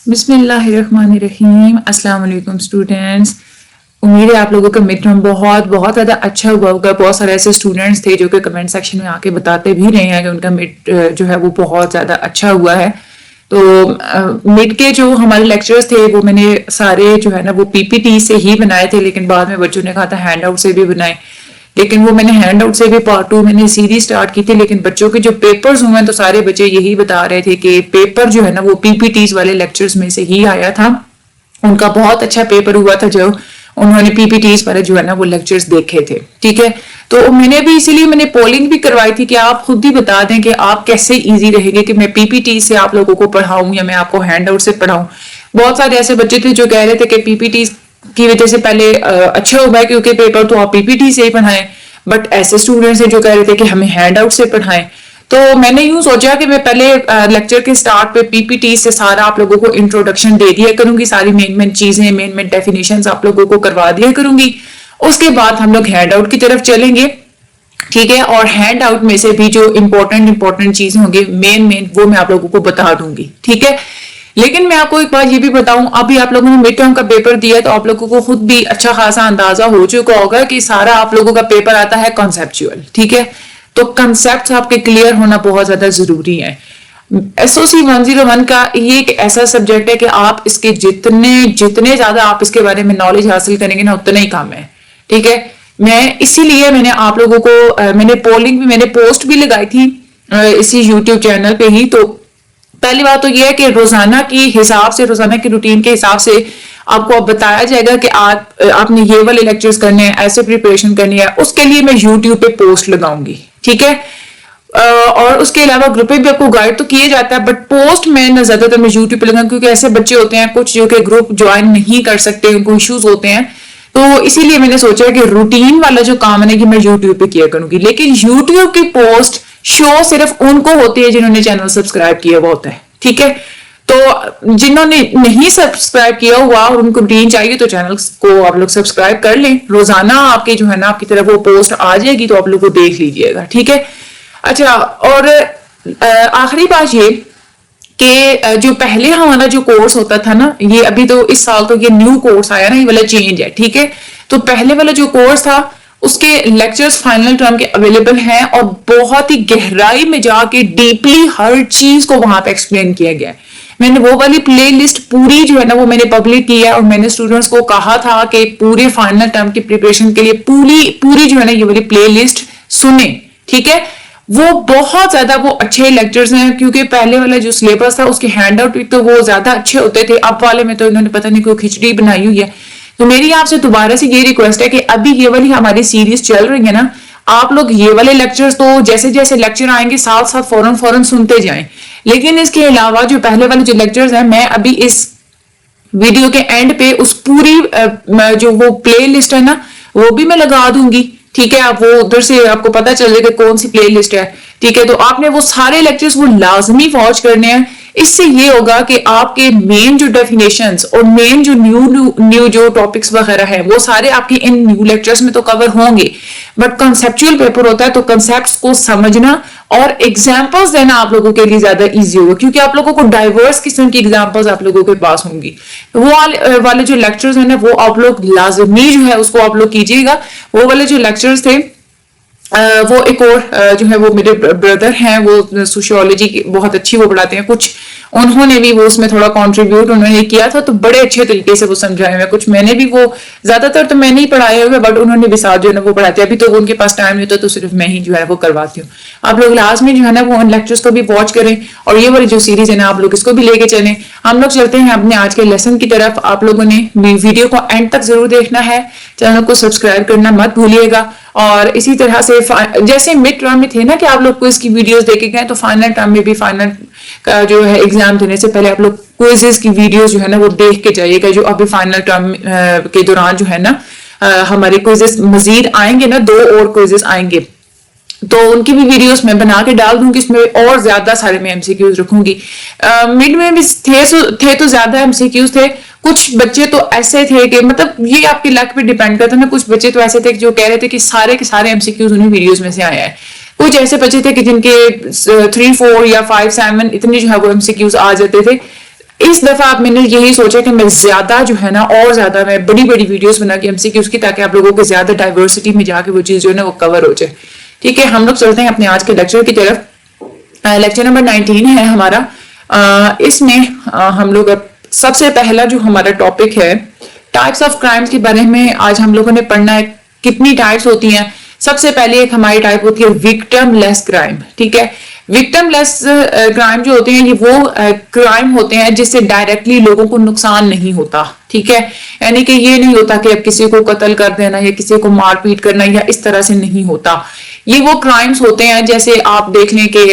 بسم اللہ الرحمن الرحیم. السلام علیکم اسٹوڈینٹس. امید ہے آپ لوگوں کا مڈ ٹرم بہت زیادہ اچھا ہوا ہوگا. بہت سارے ایسے اسٹوڈینٹس تھے جو کہ کمنٹ سیکشن میں آ کے بتاتے بھی رہے ہیں کہ ان کا مڈ جو ہے وہ بہت زیادہ اچھا ہوا ہے. تو مڈ کے جو ہمارے لیکچرز تھے وہ میں نے سارے جو ہے نا وہ پی پی ٹی سے ہی بنائے تھے, لیکن بعد میں بچوں نے کہا تھا ہینڈ آؤٹ سے بھی بنائے, لیکن وہ میں نے ہینڈ آؤٹ سے بھی پارٹ 2 میں نے سیریز سٹارٹ کی تھی. لیکن بچوں کے جو پیپرز ہوئے تو سارے بچے یہی بتا رہے تھے کہ پیپر جو ہے نا وہ پی پی ٹیز والے لیکچرز میں سے ہی آیا تھا. ان کا بہت اچھا پیپر ہوا تھا جو انہوں نے پی پی ٹیز والے جو ہے نا وہ لیکچرز دیکھے تھے. ٹھیک ہے, تو میں نے بھی اسی لیے میں نے پولنگ بھی کروائی تھی کہ آپ خود ہی بتا دیں کہ آپ کیسے ایزی رہیں گے کہ میں پی پی ٹیز سے آپ لوگوں کو پڑھاؤں یا میں آپ کو ہینڈ آؤٹ سے پڑھاؤں. بہت سارے ایسے بچے تھے جو کہہ رہے تھے کہ پی پی ٹیز کی وجہ سے پہلے اچھا ہوا ہے کیونکہ پیپر تو آپ پی پی ٹی سے ہی پڑھائیں, بٹ ایسے اسٹوڈینٹس ہیں جو کہہ رہے تھے کہ ہمیں ہینڈ آؤٹ سے پڑھائیں. تو میں نے یوں سوچا کہ میں پہلے لیکچر کے سٹارٹ پہ پی پی ٹی سے سارا آپ لوگوں کو انٹروڈکشن دے دیا کروں گی, ساری مین چیزیں مین ڈیفینیشنز آپ لوگوں کو کروا دیا کروں گی. اس کے بعد ہم لوگ ہینڈ آؤٹ کی طرف چلیں گے. ٹھیک ہے, اور ہینڈ آؤٹ میں سے بھی جو امپورٹنٹ چیزیں ہوں گی مین وہ میں آپ لوگوں کو بتا دوں گی. ٹھیک ہے, لیکن میں آپ کو ایک بات یہ بھی بتاؤں, ابھی آپ لوگوں نے مڈ ٹرم کا پیپر دیا تو آپ لوگوں کو خود بھی اچھا خاصا اندازہ ہو چکا ہوگا کہ سارا آپ لوگوں کا پیپر آتا ہے کنسپچوئل. ٹھیک ہے, تو کنسپٹس آپ کے کلیئر ہونا بہت زیادہ ضروری ہے. ایس او سی 101 کا یہ ایک ایسا سبجیکٹ ہے کہ آپ اس کے جتنے زیادہ آپ اس کے بارے میں نالج حاصل کریں گے نا اتنا ہی کام ہے. ٹھیک ہے, اسی لیے میں نے آپ لوگوں کو میں نے پولنگ بھی میں نے پوسٹ بھی لگائی تھی اسی یوٹیوب چینل پہ ہی. تو پہلی بات تو یہ ہے کہ روزانہ کی حساب سے, روزانہ کی روٹین کے حساب سے آپ کو بتایا جائے گا کہ آپ نے یہ والے لیکچرز کرنے ہیں, ایسے پریپریشن کرنی ہے. اس کے لیے میں یوٹیوب پہ پوسٹ لگاؤں گی. ٹھیک ہے, اور اس کے علاوہ گروپ پہ بھی آپ کو گائیڈ تو کیا جاتا ہے, بٹ پوسٹ میں نہ زیادہ تر میں یوٹیوب پہ لگاؤں کیونکہ ایسے بچے ہوتے ہیں کچھ جو کہ گروپ جوائن نہیں کر سکتے, ان کو ایشوز ہوتے ہیں. تو اسی لیے میں نے سوچا کہ روٹین والا جو کام ہے کہ میں یوٹیوب پہ کیا کروں گی. لیکن یوٹیوب کی پوسٹ شو صرف ان کو ہوتی ہے جنہوں نے چینل سبسکرائب کیا ہوا ہوتا ہے. ٹھیک ہے, تو جنہوں نے نہیں سبسکرائب کیا ہوا اور ان کو روٹین چاہیے تو چینل کو آپ لوگ سبسکرائب کر لیں. روزانہ آپ کی جو ہے نا آپ کی طرف وہ پوسٹ آ جائے گی تو آپ لوگ کو دیکھ لیجئے گا. ٹھیک ہے, اچھا, اور آخری بات یہ کہ جو پہلے ہمارا جو کورس ہوتا تھا نا, یہ ابھی تو اس سال تو یہ نیو کورس آیا نا, یہ والا چینج ہے. ٹھیک ہے, تو پہلے والا جو کورس تھا اس کے لیکچرز فائنل ٹرم کے اویلیبل ہیں اور بہت ہی گہرائی میں جا کے ڈیپلی ہر چیز کو وہاں پہ ایکسپلین کیا گیا ہے. میں نے وہ والی پلے لسٹ پوری جو ہے نا وہ میں نے پبلک کی ہے, اور میں نے اسٹوڈنٹس کو کہا تھا کہ پورے فائنل ٹرم کی پریپریشن کے لیے پوری جو ہے نا یہ والی پلے لسٹ سنیں. ٹھیک ہے, وہ بہت زیادہ وہ اچھے لیکچرز ہیں کیونکہ پہلے والا جو سلیبس تھا اس کے ہینڈ آؤٹ تو وہ زیادہ اچھے ہوتے تھے. اب والے میں تو انہوں نے پتہ نہیں کوئی کھچڑی بنائی ہوئی ہے. تو میری آپ سے دوبارہ سے یہ ریکویسٹ ہے کہ ابھی یہ والی ہماری سیریز چل رہی ہے نا, آپ لوگ یہ والے لیکچرز تو جیسے جیسے لیکچر آئیں گے ساتھ ساتھ فوراً سنتے جائیں. لیکن اس کے علاوہ جو پہلے والے جو لیکچرز ہیں میں ابھی اس ویڈیو کے اینڈ پہ اس پوری جو وہ پلے لسٹ ہے نا وہ بھی میں لگا دوں گی. ٹھیک ہے, آپ وہ ادھر سے آپ کو پتا چل جائے کہ کون سی پلے لسٹ ہے. ٹھیک ہے, تو آپ نے وہ سارے لیکچرز وہ لازمی واچ کرنے ہیں. اس سے یہ ہوگا کہ آپ کے مین جو ڈیفینیشنز اور مین جو نیو جو ٹاپکس وغیرہ ہیں وہ سارے آپ کے ان نیو لیکچرز میں تو کور ہوں گے, بٹ کنسپچوئل پیپر ہوتا ہے تو کنسپٹس کو سمجھنا اور ایگزامپلز دینا آپ لوگوں کے لیے زیادہ ایزی ہوگا کیونکہ آپ لوگوں کو ڈائیورس قسم کی ایگزامپلز آپ لوگوں کے پاس ہوں گی. وہ والے جو لیکچرز ہیں نا وہ آپ لوگ لازمی جو ہے اس کو آپ لوگ کیجیے گا. وہ والے جو لیکچرز تھے وہ ایک اور جو ہے وہ میرے بردر ہیں, وہ سوشیولوجی کی بہت اچھی وہ پڑھاتے ہیں, کچھ انہوں نے بھی وہ اس میں تھوڑا کنٹریبیوٹ انہوں نے کیا تھا, تو بڑے اچھے طریقے سے وہ سمجھائے ہوئے. کچھ میں نے بھی وہ زیادہ تر تو میں نہیں پڑھائے ہوئے, بٹ انہوں نے بھی ساتھ جو ہے نا وہ پڑھاتے ہیں. ابھی تو ان کے پاس ٹائم نہیں ہوتا تو صرف میں ہی جو ہے وہ کرواتی ہوں. آپ لوگ لازمی جو ہے نا وہ ان لیکچرز کو بھی واچ کریں, اور یہ والی جو سیریز ہے نا آپ لوگ اس کو بھی لے کے چلیں. ہم لوگ چلتے ہیں اپنے آج کے لیسن کی طرف. آپ لوگوں نے ویڈیو کو اینڈ تک ضرور دیکھنا ہے, چینل کو سبسکرائب کرنا مت بھولیے گا. اور اسی طرح سے جیسے مڈ ٹرم میں تھے نا کہ آپ لوگ کوئز کی ویڈیوز دیکھے گئے, تو فائنل ٹرم میں بھی فائنل کا جو ہے ایگزام دینے سے پہلے آپ لوگ کوئزز کی ویڈیوز جو ہے نا وہ دیکھ کے جائیے گا. جو ابھی فائنل ٹرم کے دوران جو ہے نا ہمارے کوئزز مزید آئیں گے نا, 2 اور کوئزز آئیں گے, تو ان کی بھی ویڈیوز میں بنا کے ڈال دوں گی. اس میں اور زیادہ سارے میں ایم سی کیوز رکھوں گی. مڈ میں بھی تھے تو زیادہ ایم سی کیوز تھے. کچھ بچے تو ایسے تھے کہ مطلب یہ آپ کی لک پہ ڈیپینڈ کرتا ہے نا. کچھ بچے تو ایسے تھے جو کہہ رہے تھے کہ سارے کے سارے ایم سی کیوز انہیں ویڈیوز میں سے آیا ہے. کچھ ایسے بچے تھے کہ جن کے 3 4 یا 5 7 اتنے جو ہے وہ ایم سی کیوز آ جاتے تھے. اس دفعہ میں نے یہی سوچا کہ میں زیادہ جو ہے نا اور زیادہ میں بڑی بڑی ویڈیوز بنا کے MCQs کی، تاکہ آپ لوگوں کے زیادہ ڈائیورسٹی میں جا کے وہ چیز جو ہے نا وہ کور ہو جائے. ٹھیک ہے، ہم لوگ چلتے ہیں اپنے آج کے لیکچر کی طرف. لیکچر نمبر 19 ہے ہمارا. اس میں ہم لوگ سب سے پہلا جو ہمارا ٹاپک ہے ٹائپس آف کرائمز کے بارے میں آج ہم لوگوں نے پڑھنا ہے. کتنی ٹائپس ہوتی ہیں؟ سب سے پہلے ایک ہماری ٹائپ ہوتی ہے وکٹم لیس کرائم. ٹھیک ہے، وکٹم لیس کرائم جو ہوتے ہیں یہ وہ کرائم ہوتے ہیں جس سے ڈائریکٹلی لوگوں کو نقصان نہیں ہوتا. ٹھیک ہے، یعنی کہ یہ نہیں ہوتا کہ اب کسی کو قتل کر دینا یا کسی کو مار پیٹ کرنا یا اس طرح سے نہیں ہوتا. یہ وہ کرائمز ہوتے ہیں جیسے آپ دیکھ لیں کہ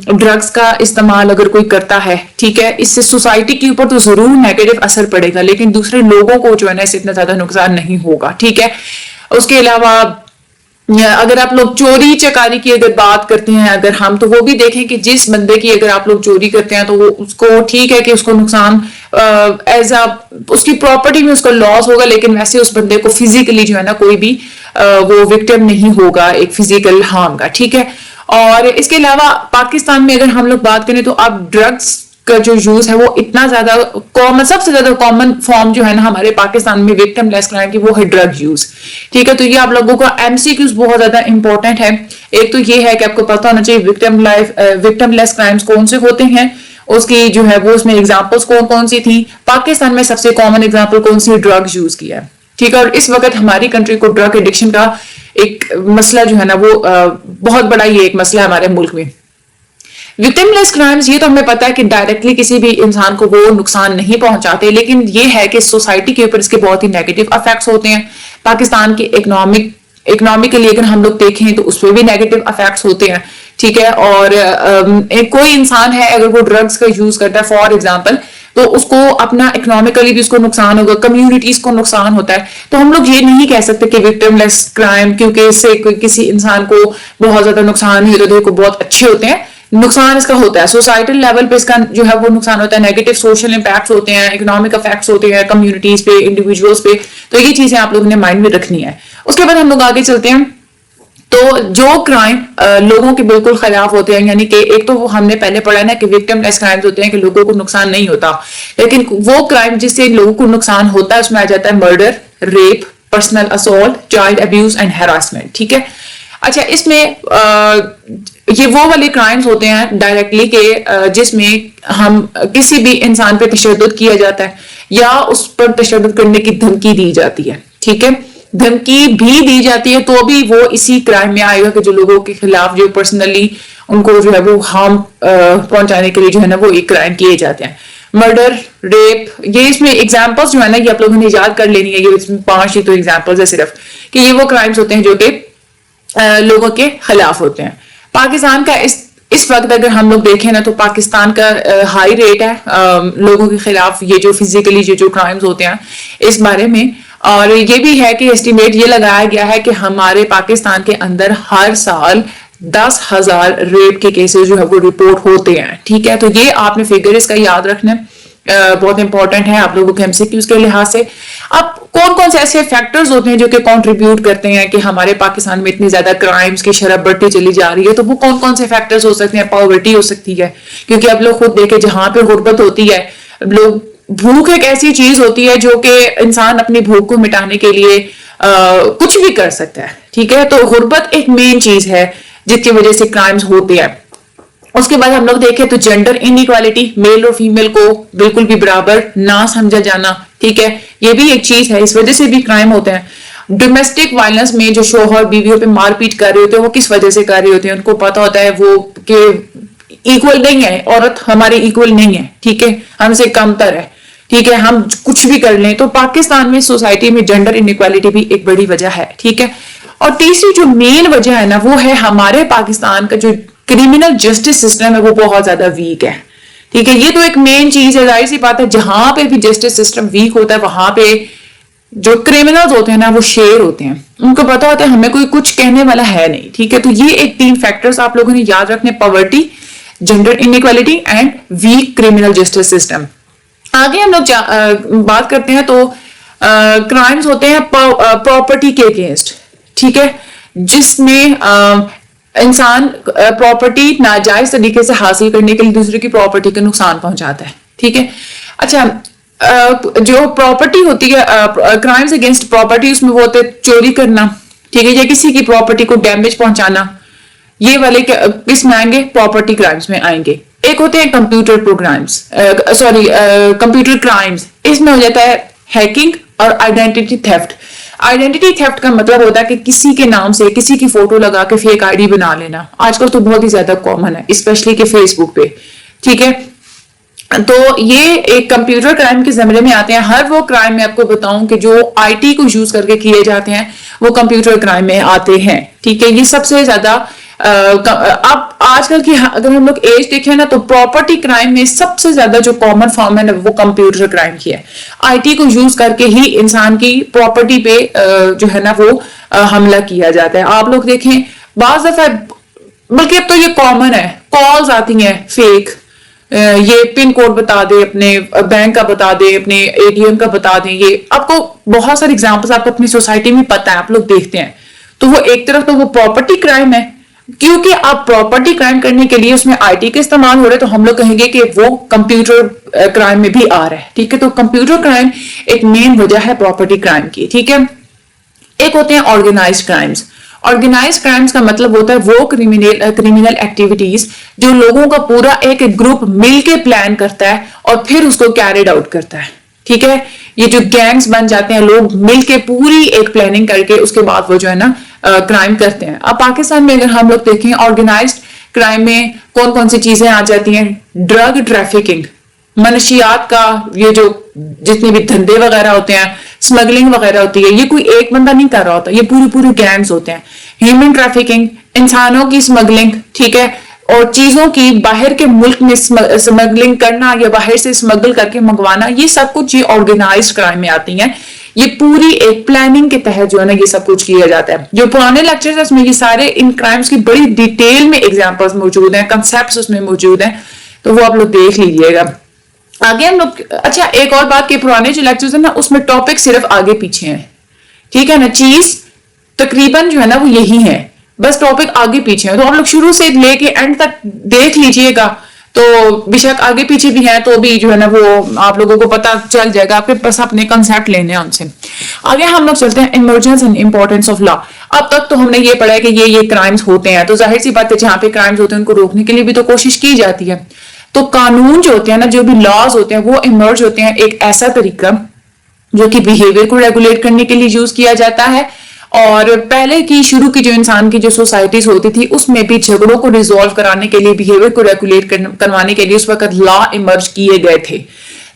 ڈرگز کا استعمال اگر کوئی کرتا ہے، ٹھیک ہے، اس سے سوسائٹی کے اوپر تو ضرور نیگیٹو اثر پڑے گا، لیکن دوسرے لوگوں کو جو ہے نا اس سے اتنا زیادہ نقصان نہیں ہوگا. ٹھیک ہے، اس کے علاوہ اگر آپ لوگ چوری چکاری کی اگر بات کرتے ہیں اگر ہم، تو وہ بھی دیکھیں کہ جس بندے کی اگر آپ لوگ چوری کرتے ہیں تو وہ اس کو ٹھیک ہے کہ اس کو نقصان ایز اس کی پراپرٹی میں اس کو لاس ہوگا، لیکن ویسے اس بندے کو فزیکلی جو ہے نا کوئی بھی وہ وکٹم نہیں ہوگا ایک فزیکل ہارم کا. ٹھیک ہے، اور اس کے علاوہ پاکستان میں اگر ہم لوگ بات کریں تو اب ڈرگس کا جو یوز ہے وہ اتنا زیادہ کامن، سب سے زیادہ کامن فارم جو ہے نا ہمارے پاکستان میں وکٹم لیس کرائم کی وہ ہے ڈرگ یوز. ٹھیک ہے، تو یہ آپ لوگوں کا MCQs بہت زیادہ امپورٹنٹ ہے. ایک تو یہ ہے کہ آپ کو پتا ہونا چاہیے وکٹم لیس کرائمز کون سے ہوتے ہیں، اس کی جو ہے وہ اس میں ایگزامپلس کون سی تھی. پاکستان میں سب سے کامن ایگزامپل کون سی؟ ڈرگ یوز کی ہے. ٹھیک ہے، اور اس وقت ہماری کنٹری کو ڈرگ ایڈکشن کا ایک مسئلہ جو ہے نا وہ بہت بڑا یہ ایک مسئلہ ہے ہمارے ملک میں. وکٹم لیس کرائمز یہ تو ہمیں پتا ہے کہ ڈائریکٹلی کسی بھی انسان کو وہ نقصان نہیں پہنچاتے، لیکن یہ ہے کہ سوسائٹی کے اوپر اس کے بہت ہی نیگیٹو افیکٹس ہوتے ہیں. پاکستان کے اکنامکلی اگر ہم لوگ دیکھیں تو اس پہ بھی نیگیٹو افیکٹس ہوتے ہیں. ٹھیک ہے، اور کوئی انسان ہے اگر وہ ڈرگس کا یوز کرتا ہے فار ایگزامپل، تو اس کو اپنا اکنامکلی بھی اس کو نقصان ہوگا، کمیونٹیز کو نقصان ہوتا ہے. تو ہم لوگ یہ نہیں کہہ سکتے کہ وکٹم لیس کرائم کیونکہ اس سے کسی انسان کو بہت زیادہ نقصان ہوتا ہے تو دیکھو بہت اچھے ہوتے ہیں. نقصان اس کا ہوتا ہے سوسائٹل لیول پہ، اس کا جو ہے وہ نقصان ہوتا ہے، نیگیٹو سوشل امپیکٹس ہوتے ہیں، اکنامک افیکٹس ہوتے ہیں کمیونٹیز پہ، انڈیویجولس پہ. تو یہ چیزیں آپ لوگوں نے مائنڈ میں رکھنی ہے. اس کے بعد ہم لوگ آگے چلتے ہیں. تو جو کرائم لوگوں کے بالکل خلاف ہوتے ہیں، یعنی کہ ایک تو وہ ہم نے پہلے پڑھا نا کہ وکٹم لیس کرائمز ہوتے ہیں کہ لوگوں کو نقصان نہیں ہوتا، لیکن وہ کرائم جس سے لوگوں کو نقصان ہوتا ہے اس میں آ جاتا ہے murder, rape, personal assault, child abuse and harassment. ٹھیک ہے، اچھا اس میں یہ وہ والے کرائمز ہوتے ہیں ڈائریکٹلی کہ جس میں ہم کسی بھی انسان پہ تشدد کیا جاتا ہے یا اس پر تشدد کرنے کی دھمکی دی جاتی ہے. ٹھیک ہے، دھمکی بھی دی جاتی ہے تو بھی وہ اسی کرائم میں آئے گا کہ جو لوگوں کے خلاف جو پرسنلی ان کو جو ہے وہ ہارم پہنچانے کے لیے جو ہے نا وہ ایک کرائم کیے جاتے ہیں. مرڈر، ریپ، یہ اس میں ایگزامپلس جو ہے نا یہ آپ لوگوں نے یاد کر لینی ہے. یہ اس میں 5 ہی تو ایگزامپلس ہے صرف کہ یہ وہ کرائمز ہوتے ہیں جو کہ لوگوں کے خلاف ہوتے ہیں. پاکستان کا اس وقت اگر ہم لوگ دیکھیں نا تو پاکستان کا ہائی ریٹ ہے لوگوں کے خلاف یہ جو فزیکلی جو کرائمز ہوتے ہیں اس بارے میں. اور یہ بھی ہے کہ اسٹیمیٹ یہ لگایا گیا ہے کہ ہمارے پاکستان کے اندر ہر سال 10,000 ریپ کے کیسز جو ہے وہ رپورٹ ہوتے ہیں. ٹھیک ہے، تو یہ آپ نے فگر اس کا یاد رکھنا بہت امپورٹنٹ ہے آپ لوگوں کے MCQs کے لحاظ سے. اب کون سے ایسے فیکٹرز ہوتے ہیں جو کہ کنٹریبیوٹ کرتے ہیں کہ ہمارے پاکستان میں اتنی زیادہ کرائمز کی شرح بڑھتی چلی جا رہی ہے؟ تو وہ کون سے فیکٹرز ہو سکتے ہیں؟ پاورٹی ہو سکتی ہے، کیونکہ اب لوگ خود دیکھیں جہاں پہ غربت ہوتی ہے، لوگ بھوک ایک ایسی چیز ہوتی ہے جو کہ انسان اپنی بھوک کو مٹانے کے لیے کچھ بھی کر سکتا ہے. ٹھیک ہے، تو غربت ایک مین چیز ہے جس کی وجہ سے کرائمز ہوتے ہیں. اس کے بعد ہم لوگ دیکھیں تو جینڈر انیکوالٹی، میل اور فیمیل کو بالکل بھی برابر نہ سمجھا جانا. ٹھیک ہے، یہ بھی ایک چیز ہے، اس وجہ سے بھی کرائم ہوتے ہیں. ڈومیسٹک وائلنس میں جو شوہر بیویوں پہ مار پیٹ کر رہے ہوتے ہیں وہ کس وجہ سے کر رہے ہوتے ہیں؟ ان کو پتا ہوتا ہے وہ کہ ایکول نہیں ہے، عورت ہماری ایکول نہیں ہے. ٹھیک ہے، ہم سے کم تر ہے. ٹھیک ہے، ہم کچھ بھی کر لیں. تو پاکستان میں سوسائٹی میں جینڈر انیکوالٹی بھی ایک بڑی وجہ ہے. ٹھیک ہے، اور تیسری جو مین وجہ ہے نا وہ ہے ہمارے پاکستان کا جو کرمنل جسٹس سسٹم ہے وہ بہت زیادہ ویک ہے. ٹھیک ہے، یہ تو ایک مین چیز ہے. ظاہر سی بات ہے جہاں پہ بھی جسٹس سسٹم ویک ہوتا ہے وہاں پہ جو کریمنلز ہوتے ہیں نا وہ شیر ہوتے ہیں، ان کو پتا ہوتا ہے ہمیں کوئی کچھ کہنے والا ہے نہیں. ٹھیک ہے، تو یہ ایک 3 فیکٹرز آپ لوگوں نے یاد رکھنے: poverty, gender inequality and weak criminal justice system. آگے ہم لوگ بات کرتے ہیں تو کرائمز ہوتے ہیں پراپرٹی کے اگینسٹ. ٹھیک ہے، جس میں انسان پراپرٹی ناجائز طریقے سے حاصل کرنے کے لیے دوسرے کی پراپرٹی کا نقصان پہنچاتا ہے. ٹھیک ہے. اچھا جو پراپرٹی ہوتی ہے کرائمز اگینسٹ پراپرٹی, اس میں وہ ہوتے چوری کرنا, ٹھیک ہے, یا کسی کی پراپرٹی کو ڈیمیج پہنچانا, یہ والے کس میں آئیں گے؟ پراپرٹی کرائمز میں آئیں گے. ایک ہوتے ہیں کمپیوٹر پروگرامز, کمپیوٹر کرائمز, اس میں ہو جاتا ہے ہیکنگ اور آئیڈینٹی تھیفٹ. آئیڈینٹی تھیفٹ کا مطلب ہوتا ہے کہ کسی کے نام سے کسی کی فوٹو لگا کے فیک آئی ڈی بنا لینا. آج کل تو بہت ہی زیادہ کامن ہے, اسپیشلی کہ فیس بک پہ, ٹھیک ہے. تو یہ ایک کمپیوٹر کرائم کے زمرے میں آتے ہیں. ہر وہ کرائم میں آپ کو بتاؤں کہ جو آئی ٹی کو یوز کر کے کیے جاتے ہیں وہ کمپیوٹر کرائم میں آتے ہیں, ٹھیک ہے. یہ سب سے زیادہ اب آج کل کی اگر ہم لوگ ایج دیکھیں نا تو پراپرٹی کرائم میں سب سے زیادہ جو کامن فارم ہے وہ کمپیوٹر کرائم کی ہے. آئی ٹی کو یوز کر کے ہی انسان کی پراپرٹی پہ جو ہے نا وہ حملہ کیا جاتا ہے. آپ لوگ دیکھیں بعض دفعہ, بلکہ اب تو یہ کامن ہے, کالز آتی ہیں فیک, یہ پن کوڈ بتا دے, اپنے بینک کا بتا دے, اپنے اے ٹی ایم کا بتا دیں. یہ آپ کو بہت سارے ایگزامپلس آپ کو اپنی سوسائٹی میں پتا ہے, آپ لوگ دیکھتے ہیں. تو وہ ایک طرف تو وہ پراپرٹی کرائم ہے, کیونکہ آپ پراپرٹی کرائم کرنے کے لیے اس میں آئی ٹی کا استعمال ہو رہا ہے, تو ہم لوگ کہیں گے کہ وہ کمپیوٹر کرائم میں بھی آ رہا ہے, ٹھیک ہے. تو کمپیوٹر کرائم ایک مین وجہ ہے پراپرٹی کرائم کی, ٹھیک ہے. ایک ہوتے ہیں آرگنائزڈ کرائمز. آرگنائزڈ کرائمز کا مطلب ہوتا ہے وہ کریمنل ایکٹیویٹیز جو لوگوں کا پورا ایک گروپ مل کے پلان کرتا ہے اور پھر اس کو کیریڈ آؤٹ کرتا ہے, ٹھیک ہے. یہ جو گینگز بن جاتے ہیں, لوگ مل کے پوری ایک پلاننگ کر کے اس کے بعد وہ جو ہے نا کرائم کرتے ہیں. اب پاکستان میں اگر ہم لوگ دیکھیں آرگنائزڈ کرائم میں کون کون سی چیزیں آ جاتی ہیں؟ ڈرگ ٹریفکنگ, منشیات کا یہ جو جتنے بھی دھندے وغیرہ ہوتے ہیں, اسمگلنگ وغیرہ ہوتی ہے, یہ کوئی ایک بندہ نہیں کر رہا ہوتا, یہ پوری گینگز ہوتے ہیں. ہیومن ٹریفکنگ, انسانوں کی اسمگلنگ, ٹھیک ہے, اور چیزوں کی باہر کے ملک میں اسمگلنگ کرنا یا باہر سے اسمگل کر کے منگوانا, یہ سب کچھ یہ آرگنائزڈ کرائم میں آتی ہیں. یہ پوری ایک پلاننگ کے تحت جو ہے نا یہ سب کچھ کیا جاتا ہے. جو پرانے لیکچرز ہیں اس میں یہ سارے ان کرائمز کی بڑی ڈیٹیل میں ایگزامپلز موجود ہیں, کنسیپٹس اس میں موجود ہیں, تو وہ آپ لوگ دیکھ لیجیے گا. آگے ہم لوگ, اچھا ایک اور بات کہ پرانے جو لیکچرز ہیں نا اس میں ٹاپک صرف آگے پیچھے ہیں, ٹھیک ہے نا, چیز تقریباً جو ہے نا وہ یہی ہے, بس ٹاپک آگے پیچھے ہیں. تو آپ لوگ شروع سے لے کے اینڈ تک دیکھ لیجئے گا, تو بے شک آگے پیچھے بھی ہیں تو بھی جو ہے نا وہ آپ لوگوں کو پتہ چل جائے گا, آپ کے پاس اپنے کنسیپٹ لینے ہیں ان سے. آگے ہم لوگ چلتے ہیں emergence and importance of law. اب تک تو ہم نے یہ پڑھا ہے کہ یہ کرائمز ہوتے ہیں, تو ظاہر سی بات ہے جہاں پہ کرائمز ہوتے ہیں ان کو روکنے کے لیے بھی تو کوشش کی جاتی ہے. تو قانون جو ہوتے ہیں نا, جو بھی لاز ہوتے ہیں وہ ایمرج ہوتے ہیں ایک ایسا طریقہ جو کہ بیہیویئر کو ریگولیٹ کرنے کے لیے یوز کیا جاتا ہے. اور پہلے کی شروع کی جو انسان کی جو سوسائٹیز ہوتی تھی اس میں بھی جھگڑوں کو ریزالو کرانے کے لیے, بیہیویئر کو ریگولیٹ کروانے کے لیے اس وقت لا ایمرج کیے گئے تھے.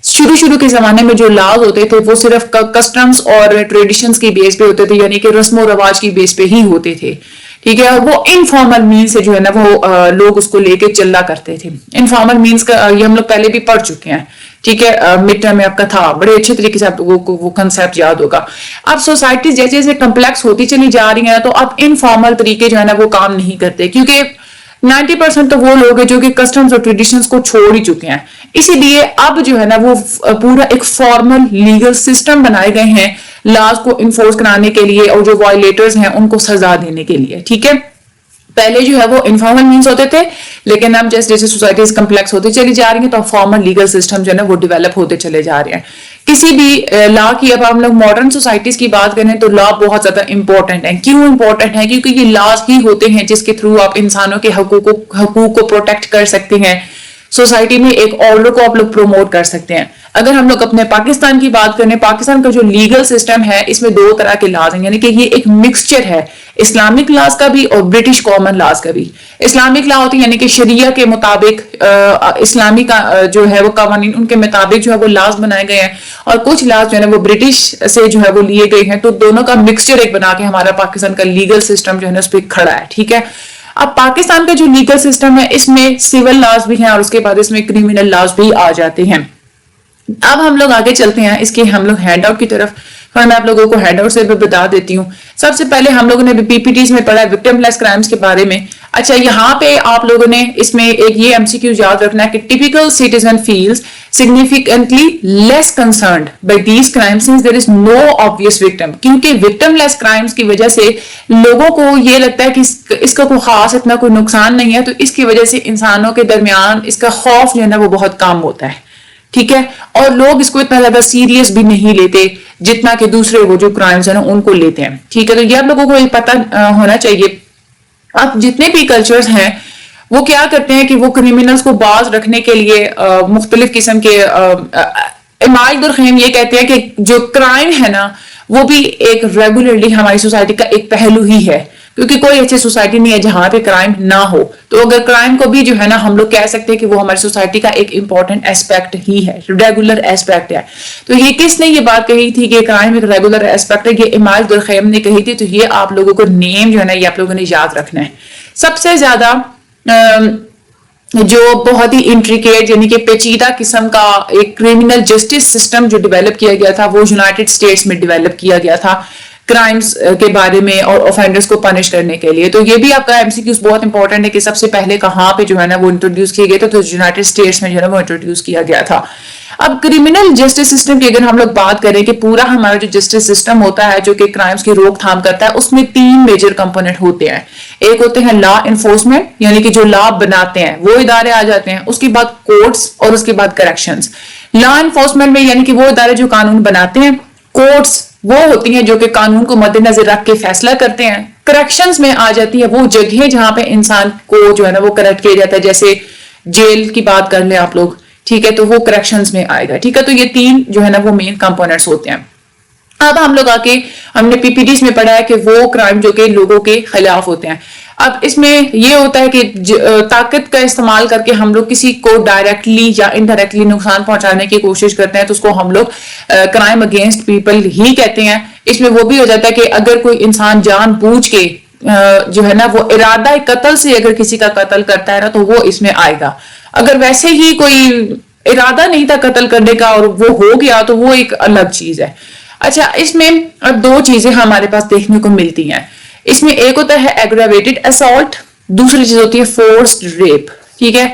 شروع کے زمانے میں جو لاز ہوتے تھے وہ صرف کسٹمز اور ٹریڈیشنز کی بیس پہ ہوتے تھے, یعنی کہ رسم و رواج کی بیس پہ ہی ہوتے تھے, ٹھیک ہے. وہ انفارمل مینز سے جو ہے نا وہ لوگ اس کو لے کے چلا کرتے تھے. انفارمل مینز کا یہ ہم لوگ پہلے بھی پڑھ چکے ہیں, ٹھیک ہے, مڈ ٹرم میں آپ کا تھا, بڑے اچھے طریقے سے آپ لوگوں کو وہ کنسیپٹ یاد ہوگا. اب سوسائٹیز جیسے جیسے کمپلیکس ہوتی چلی جا رہی ہیں تو اب انفارمل طریقے جو ہے نا وہ کام نہیں کرتے, کیونکہ 90% تو وہ لوگ ہیں جو کہ کسٹمز اور ٹریڈیشنز کو چھوڑ ہی چکے ہیں. اسی لیے اب جو ہے نا وہ پورا ایک فارمل لیگل سسٹم بنائے گئے ہیں لاز کو انفورس کرانے کے لیے اور جو وائلیٹرز ہیں ان کو سزا دینے کے لیے, ٹھیک ہے. پہلے جو ہے وہ انفارمل مینز ہوتے تھے, لیکن اب جیسے سوسائٹیز کمپلیکس ہوتی چلی جا رہی ہیں تو فارمل لیگل سسٹم جو ہے نا وہ ڈیولپ ہوتے چلے جا رہے ہیں. کسی بھی لا کی, اب ہم لوگ ماڈرن سوسائٹیز کی بات کریں تو لا بہت زیادہ امپورٹنٹ ہے. کیوں امپورٹنٹ ہے؟ کیونکہ یہ لاز ہی ہوتے ہیں جس کے تھرو آپ انسانوں کے حقوق کو پروٹیکٹ کر سکتے ہیں, سوسائٹی میں ایک آرڈر کو آپ لوگ پروموٹ کر سکتے ہیں. اگر ہم لوگ اپنے پاکستان کی بات کریں, پاکستان کا جو لیگل سسٹم ہے اس میں 2 طرح کے لاز ہیں, یعنی کہ یہ ایک مکسچر ہے اسلامک لاز کا بھی اور برٹش کامن لاز کا بھی. اسلامک لا ہوتی ہے یعنی کہ شریعہ کے مطابق اسلامی کا جو ہے وہ قوانین ان کے مطابق جو ہے وہ لاز بنائے گئے ہیں, اور کچھ لاز جو ہے وہ برٹش سے جو ہے وہ لیے گئے ہیں. تو دونوں کا مکسچر ایک بنا کے ہمارا پاکستان کا لیگل سسٹم جو ہے نا اس پہ کھڑا ہے, ٹھیک ہے. اب پاکستان کا جو لیگل سسٹم ہے اس میں سول لاز بھی ہیں اور اس کے بعد اس میں کریمنل لاز بھی آ جاتے ہیں. اب ہم لوگ آگے چلتے ہیں اس کے ہم لوگ ہینڈ آؤٹ کی طرف, اور میں آپ لوگوں کو ہینڈ آؤٹ سے بھی بتا دیتی ہوں. سب سے پہلے ہم لوگوں نے پی پی ٹیز میں پڑھا ہے وکٹم لیس کرائمز کے بارے میں. اچھا یہاں پہ آپ لوگوں نے اس میں ایک یہ ایم سی کیو یاد رکھنا ہے کہ typical citizen feels significantly less concerned by these crimes since there is no obvious victim. کیونکہ victim less crimes کی وجہ سے لوگوں کو یہ لگتا ہے کہ اس کا کوئی خاص اتنا کوئی نقصان نہیں ہے, تو اس کی وجہ سے انسانوں کے درمیان اس کا خوف جو ہے نا وہ بہت کم ہوتا ہے, ٹھیک ہے, اور لوگ اس کو اتنا زیادہ سیریس بھی نہیں لیتے جتنا کہ دوسرے وہ جو کرائمز ہیں نا ان کو لیتے ہیں. ٹھیک ہے, تو یہ آپ لوگوں کو پتہ ہونا چاہیے. اب جتنے بھی کلچرز ہیں وہ کیا کرتے ہیں کہ وہ کرمنلز کو باز رکھنے کے لیے مختلف قسم کے امائد اور خیم یہ کہتے ہیں کہ جو کرائم ہے نا وہ بھی ایک ریگولرلی ہماری سوسائٹی کا ایک پہلو ہی ہے, کیونکہ کوئی ایسی سوسائٹی نہیں ہے جہاں پہ کرائم نہ ہو. تو اگر کرائم کو بھی جو ہے نا ہم لوگ کہہ سکتے ہیں کہ وہ ہماری سوسائٹی کا ایک امپورٹنٹ ایسپیکٹ ہی ہے, ریگولر ایسپیکٹ ہے. تو یہ کس نے یہ بات کہی تھی کہ کرائم ایک ریگولر ایسپیکٹ ہے؟ یہ امائد الخیم نے کہی تھی. تو یہ آپ لوگوں کو نیم جو ہے نا یہ آپ لوگوں نے یاد رکھنا ہے. سب سے زیادہ جو بہت ہی انٹریکیٹ یعنی کہ پیچیدہ قسم کا ایک کرمنل جسٹس سسٹم جو ڈیولپ کیا گیا تھا وہ یونائٹڈ اسٹیٹس میں ڈیولپ کیا گیا تھا کرائمز کے بارے میں اور اوفینڈرز کو پنش کرنے کے لیے. تو یہ بھی آپ کا ایم سی کیوز بہت امپورٹنٹ ہے کہ سب سے پہلے کہاں پہ جو ہے نا وہ انٹروڈیوس کیے گئے تھے, تو یونائٹڈ اسٹیٹس میں جو ہے نا وہ انٹروڈیوس کیا گیا تھا. اب کرمنل جسٹس سسٹم کی اگر ہم لوگ بات کریں کہ پورا ہمارا جو جسٹس سسٹم ہوتا ہے جو کہ کرائمز کی روک تھام کرتا ہے, اس میں 3 میجر کمپوننٹ ہوتے ہیں. ایک ہوتے ہیں لا انفورسمنٹ یعنی کہ جو لا بناتے ہیں وہ ادارے آ جاتے ہیں, اس کے بعد کورٹس اور اس کے بعد کریکشنز. لا انفورسمنٹ میں یعنی کہ وہ ادارے جو قانون بناتے ہیں, کورٹس وہ ہوتی ہیں جو کہ قانون کو مد نظر رکھ کے فیصلہ کرتے ہیں, کریکشنز میں آ جاتی ہے وہ جگہیں جہاں پہ انسان کو جو ہے نا وہ کریکٹ کیا جاتا ہے, جیسے جیل کی بات کر لیں آپ لوگ. ٹھیک ہے, تو وہ کریکشنز میں آئے گا. ٹھیک ہے, تو یہ 3 جو ہے نا وہ مین کمپوننٹس ہوتے ہیں. اب ہم لوگ ہم نے پی پی ڈیز میں پڑھا ہے کہ وہ کرائم جو کہ لوگوں کے خلاف ہوتے ہیں. اب اس میں یہ ہوتا ہے کہ طاقت کا استعمال کر کے ہم لوگ کسی کو ڈائریکٹلی یا انڈائریکٹلی نقصان پہنچانے کی کوشش کرتے ہیں, تو اس کو ہم لوگ کرائم اگینسٹ پیپل ہی کہتے ہیں. اس میں وہ بھی ہو جاتا ہے کہ اگر کوئی انسان جان بوجھ کے جو ہے نا وہ ارادہ قتل سے اگر کسی کا قتل کرتا ہے نا تو وہ اس میں آئے گا. اگر ویسے ہی کوئی ارادہ نہیں تھا قتل کرنے کا اور وہ ہو گیا تو وہ ایک الگ چیز ہے. اچھا, اس میں اب 2 چیزیں ہمارے پاس دیکھنے کو ملتی ہیں. اس میں ایک ہوتا ہے ایگریویٹڈ اسالٹ, دوسری چیز ہوتی ہے فورسڈ ریپ. ٹھیک ہے,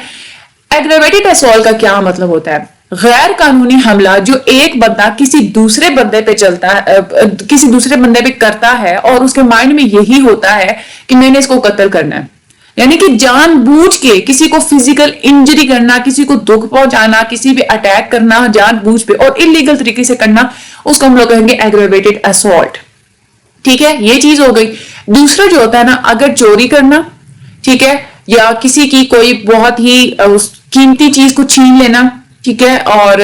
ایگریویٹڈ اسالٹ کا کیا مطلب ہوتا ہے؟ غیر قانونی حملہ جو ایک بندہ کسی دوسرے بندے پہ چلتا ہے, کسی دوسرے بندے پہ کرتا ہے اور اس کے مائنڈ میں یہی ہوتا ہے کہ میں نے اس کو قتل کرنا ہے. یعنی کہ جان بوجھ کے کسی کو فزیکل انجری کرنا, کسی کو دکھ پہنچانا, کسی پہ اٹیک کرنا جان بوجھ پہ اور انلیگل طریقے سے کرنا, اس کو ہم لوگ کہیں گے ایگریویٹڈ اسالٹ. ٹھیک ہے, یہ چیز ہو گئی. دوسرا جو ہوتا ہے نا اگر چوری کرنا, ٹھیک ہے, یا کسی کی کوئی بہت ہی قیمتی چیز کو چھین لینا, ٹھیک ہے, اور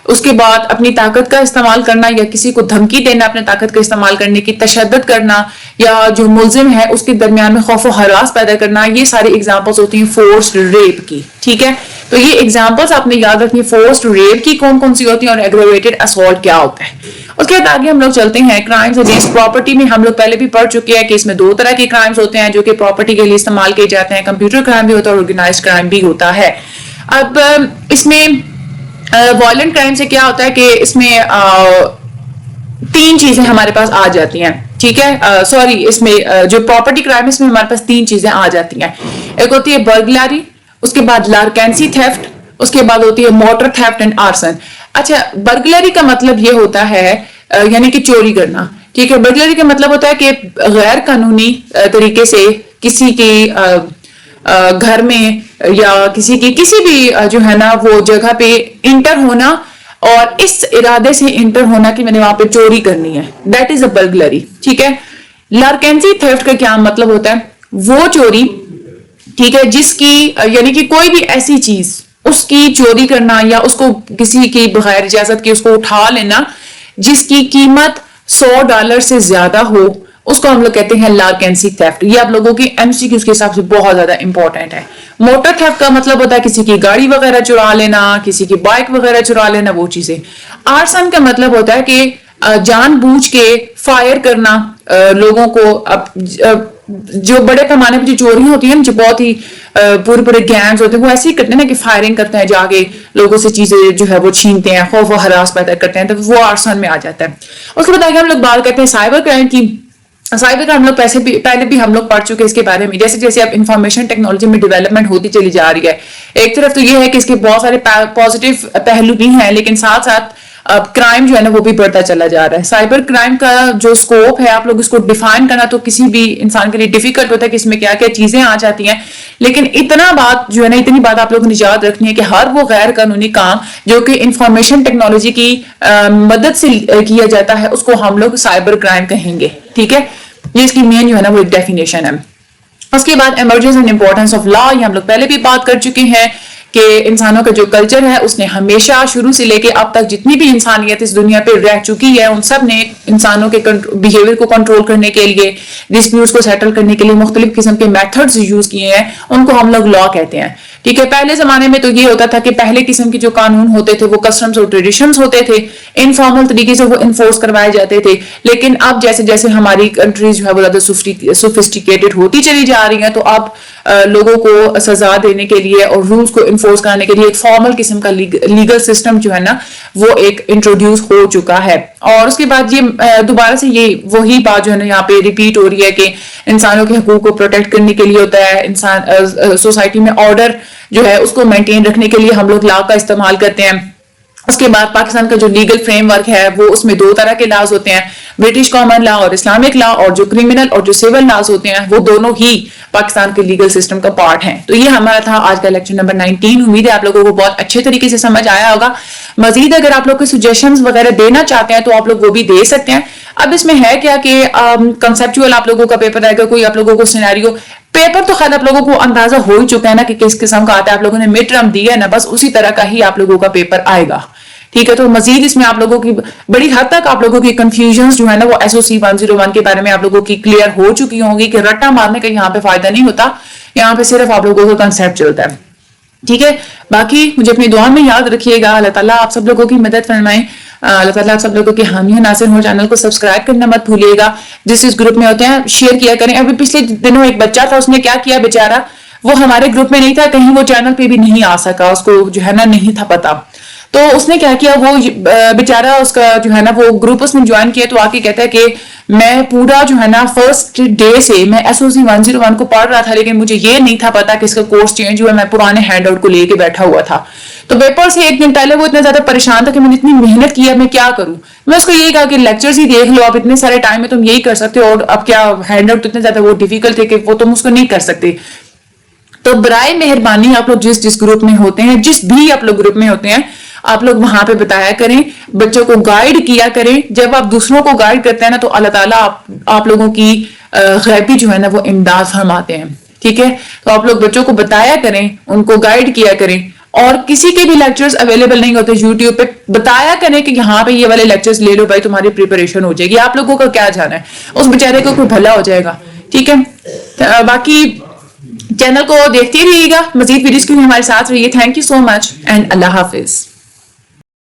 اس کے بعد اپنی طاقت کا استعمال کرنا یا کسی کو دھمکی دینا اپنے طاقت کا استعمال کرنے کی, تشدد کرنا, یا جو ملزم ہے اس کے درمیان میں خوف و ہراس پیدا کرنا, یہ ساری ایگزامپلس ہوتی ہیں فورسڈ ریپ کی. ٹھیک ہے, تو یہ ایگزامپلس آپ نے یاد رکھنی ہے فورسڈ ریپ کی کون کون سی ہوتی ہیں اور ایگریویٹڈ اسالٹ کیا ہوتا ہے. اس کے بعد آگے ہم لوگ چلتے ہیں کرائمز اگینسٹ پراپرٹی میں. ہم لوگ پہلے بھی پڑھ چکے ہیں کہ اس میں 2 طرح کے کرائمز ہوتے ہیں جو کہ پراپرٹی کے لیے استعمال کیے جاتے ہیں. کمپیوٹر کرائم بھی ہوتا ہے اور آرگنائزڈ کرائم بھی ہوتا ہے. اب اس میں وائلنٹ کرائم سے کیا ہوتا ہے کہ اس میں 3 چیزیں ہمارے پاس آ جاتی ہیں. ٹھیک ہے, سوری, اس میں جو پراپرٹی کرائم اس میں ہمارے پاس 3 چیزیں آ جاتی ہیں. ایک ہوتی ہے برگلاری, اس کے بعد لارکینسی تھیفٹ, اس کے بعد ہوتی ہے موٹر تھیفٹ اینڈ آرسن. اچھا, برگلری کا مطلب یہ ہوتا ہے یعنی کہ چوری کرنا. ٹھیک ہے, برگلری کا مطلب ہوتا ہے کہ غیر قانونی طریقے سے کسی کی گھر میں یا کسی کی کسی بھی جو ہے نا وہ جگہ پہ انٹر ہونا اور اس ارادے سے انٹر ہونا کہ میں نے وہاں پہ چوری کرنی ہے, دیٹ از اے برگلری. ٹھیک ہے, لارکینسی تھیفٹ کا کیا مطلب ہوتا ہے؟ وہ چوری, ٹھیک ہے, جس کی یعنی کہ کوئی بھی ایسی چیز اس کی چوری کرنا یا اس کو کسی کی بغیر اجازت کی اس کو اٹھا لینا جس کی قیمت $100 سے زیادہ ہو, اس کو ہم لوگ کہتے ہیں لارکینسی تھیفٹ. یہ آپ لوگوں کی ایم سی کیوز کے حساب سے بہت زیادہ امپورٹنٹ ہے. موٹر تھیفٹ کا مطلب ہوتا ہے کسی کی گاڑی وغیرہ چرا لینا, کسی کی بائک وغیرہ چرا لینا, وہ چیزیں. آرسن کا مطلب ہوتا ہے کہ جان بوجھ کے فائر کرنا لوگوں کو. جو بڑے پیمانے پہ جو چوریاں ہوتی ہیں جو بہت ہی پورے گینگز ہوتے ہیں وہ ایسے ہی کرتے ہیں نا کہ فائرنگ کرتے ہیں, جا کے لوگوں سے چیزیں جو ہے وہ چھینتے ہیں, خوف و ہراس پیدا کرتے ہیں, تو وہ آرسن میں آ جاتا ہے. اس کے بعد آگے ہم لوگ بات کرتے ہیں سائبر کرائم کی. سائبر کرائم ہم لوگ پہلے بھی ہم لوگ پڑھ چکے اس کے بارے میں. جیسے جیسے اب انفارمیشن ٹیکنالوجی میں ڈیولپمنٹ ہوتی چلی جا رہی ہے, ایک طرف تو یہ ہے کہ اس کے بہت سارے پازیٹیو پہلو بھی ہیں, لیکن ساتھ ساتھ اب کرائم جو ہے نا وہ بھی بڑھتا چلا جا رہا ہے. سائبر کرائم کا جو اسکوپ ہے آپ لوگ اس کو ڈیفائن کرنا تو کسی بھی انسان کے لیے ڈیفیکلٹ ہوتا ہے کہ اس میں کیا کیا چیزیں آ جاتی ہیں, لیکن اتنا بات جو ہے نا اتنی بات آپ لوگوں نے یاد رکھنی ہے کہ ہر وہ غیر قانونی کام جو کہ انفارمیشن ٹیکنالوجی کی مدد سے کیا جاتا ہے اس کو ہم لوگ سائبر کرائم کہیں گے. ٹھیک ہے, یہ اس کی مین جو ہے نا وہ ایک ڈیفینیشن ہے. اس کے بعد emergence and importance of law, یہ ہم لوگ پہلے بھی بات کر چکے ہیں کہ انسانوں کا جو کلچر ہے اس نے ہمیشہ شروع سے لے کے اب تک جتنی بھی انسانیت اس دنیا پہ رہ چکی ہے ان سب نے انسانوں کے بیہیویئر کو کنٹرول کرنے کے لیے, ڈسپیوٹس کو سیٹل کرنے کے لیے مختلف قسم کے میتھڈز یوز کیے ہیں, ان کو ہم لوگ لا کہتے ہیں. ٹھیک ہے, پہلے زمانے میں تو یہ ہوتا تھا کہ پہلے قسم کے جو قانون ہوتے تھے وہ کسٹمز اور ٹریڈیشنز ہوتے تھے, انفارمل طریقے سے وہ انفورس کروائے جاتے تھے. لیکن اب جیسے جیسے ہماری کنٹریز جو ہے وہ زیادہ سوفسٹیکیٹڈ ہوتی چلی جا رہی ہیں تو اب لوگوں کو سزا دینے کے لیے اور رولز کو انفورس کرنے کے لیے ایک فارمل قسم کا لیگل سسٹم جو ہے نا وہ ایک انٹروڈیوس ہو چکا ہے. اور اس کے بعد یہ دوبارہ سے یہ وہی بات جو ہے نا یہاں پہ ریپیٹ ہو رہی ہے کہ انسانوں کے حقوق کو پروٹیکٹ کرنے کے لیے ہوتا ہے, انسان سوسائٹی میں آرڈر جو ہے اس کو مینٹین رکھنے کے لیے ہم لوگ لا کا استعمال کرتے ہیں. اس کے بعد پاکستان کا جو لیگل فریم ورک ہے وہ اس میں 2 طرح کے لاز ہوتے ہیں, برٹش کامن لا اور اسلامک لا, اور جو کرمنل اور جو سول لاز ہوتے ہیں وہ دونوں ہی پاکستان کے لیگل سسٹم کا پارٹ ہیں. تو یہ ہمارا تھا آج کا لیکچر نمبر 19. امید ہے آپ لوگوں کو بہت اچھے طریقے سے سمجھ آیا ہوگا. مزید اگر آپ لوگ کوئی سجیشنز وغیرہ دینا چاہتے ہیں تو آپ لوگ وہ بھی دے سکتے ہیں. اب اس میں ہے کیا کہ کنسپچوئل آپ لوگوں کا پیپر آئے گا, کوئی آپ لوگوں کو سینیریو پیپر تو خیر آپ لوگوں کو اندازہ ہو ہی چکا ہے نا کہ کس قسم کا آتا ہے, آپ لوگوں نے مڈ ٹرم دیا ہے نا, بس اسی طرح کا ہی آپ لوگوں کا پیپر آئے گا. ٹھیک ہے, تو مزید اس میں آپ لوگوں کی بڑی حد تک آپ لوگوں کی کنفیوژنز جو ہے نا وہ SOC 101 کے بارے میں آپ لوگوں کی کلیئر ہو چکی ہوں گی کہ رٹا مارنے کا یہاں پہ فائدہ نہیں ہوتا, یہاں پہ صرف آپ لوگوں کا کنسیپٹ چلتا ہے. ٹھیک ہے, باقی مجھے اپنی دعا میں یاد رکھیے گا. اللہ تعالیٰ آپ سب لوگوں کی مدد فرمائیں, اللہ تعالیٰ آپ سب لوگوں کے حامی ناصر ہو. چینل کو سبسکرائب کرنا مت بھولیے گا, جس گروپ میں ہوتے ہیں شیئر کیا کریں. ابھی پچھلے دنوں ایک بچہ تھا, اس نے کیا کیا بیچارہ, وہ ہمارے گروپ میں نہیں تھا, کہیں وہ چینل پہ بھی نہیں آ سکا, اس کو جو ہے نا نہیں تھا پتا. تو اس نے کیا کیا, وہ بیچارہ اس کا جو ہے نا وہ گروپ اس نے جوائن کیا تو آ کے کہتا ہے کہ میں پورا جو ہے نا فرسٹ ڈے سے میں SOC 101 کو پڑھ رہا تھا, لیکن مجھے یہ نہیں تھا پتا کہ اس کا کورس چینج ہوا, میں پرانے ہینڈ آؤٹ کو لے کے بیٹھا ہوا تھا. تو پیپر سے 1 دن پہلے وہ اتنا زیادہ پریشان تھا کہ میں نے اتنی محنت کی, اب میں کیا کروں. میں اس کو یہی کہا کہ لیکچرز ہی دیکھ لو, اب اتنے سارے ٹائم میں تم یہی کر سکتے ہو, اور اب کیا ہینڈ آؤٹ اتنے زیادہ وہ ڈیفیکلٹ تھے کہ وہ تم اس کو نہیں کر سکتے. تو برائے مہربانی آپ لوگ جس گروپ میں ہوتے ہیں, جس بھی آپ لوگ گروپ میں ہوتے ہیں, آپ لوگ وہاں پہ بتایا کریں, بچوں کو گائیڈ کیا کریں. جب آپ دوسروں کو گائیڈ کرتے ہیں نا تو اللہ تعالیٰ آپ لوگوں کی غیبی جو ہے نا وہ امداد فرماتے ہیں. ٹھیک ہے, تو آپ لوگ بچوں کو بتایا کریں, ان کو گائیڈ کیا کریں. اور کسی کے بھی لیکچرز اویلیبل نہیں ہوتے یوٹیوب پہ, بتایا کریں کہ یہاں پہ یہ والے لیکچرز لے لو بھائی, تمہاری پریپریشن ہو جائے گی. آپ لوگوں کا کیا جانا ہے, اس بیچارے کو کوئی بھلا ہو جائے گا. ٹھیک ہے, باقی چینل کو دیکھتے رہیے گا, مزید ویڈیوز کے لیے ہمارے ساتھ رہیے. Thank you so much and اللہ حافظ.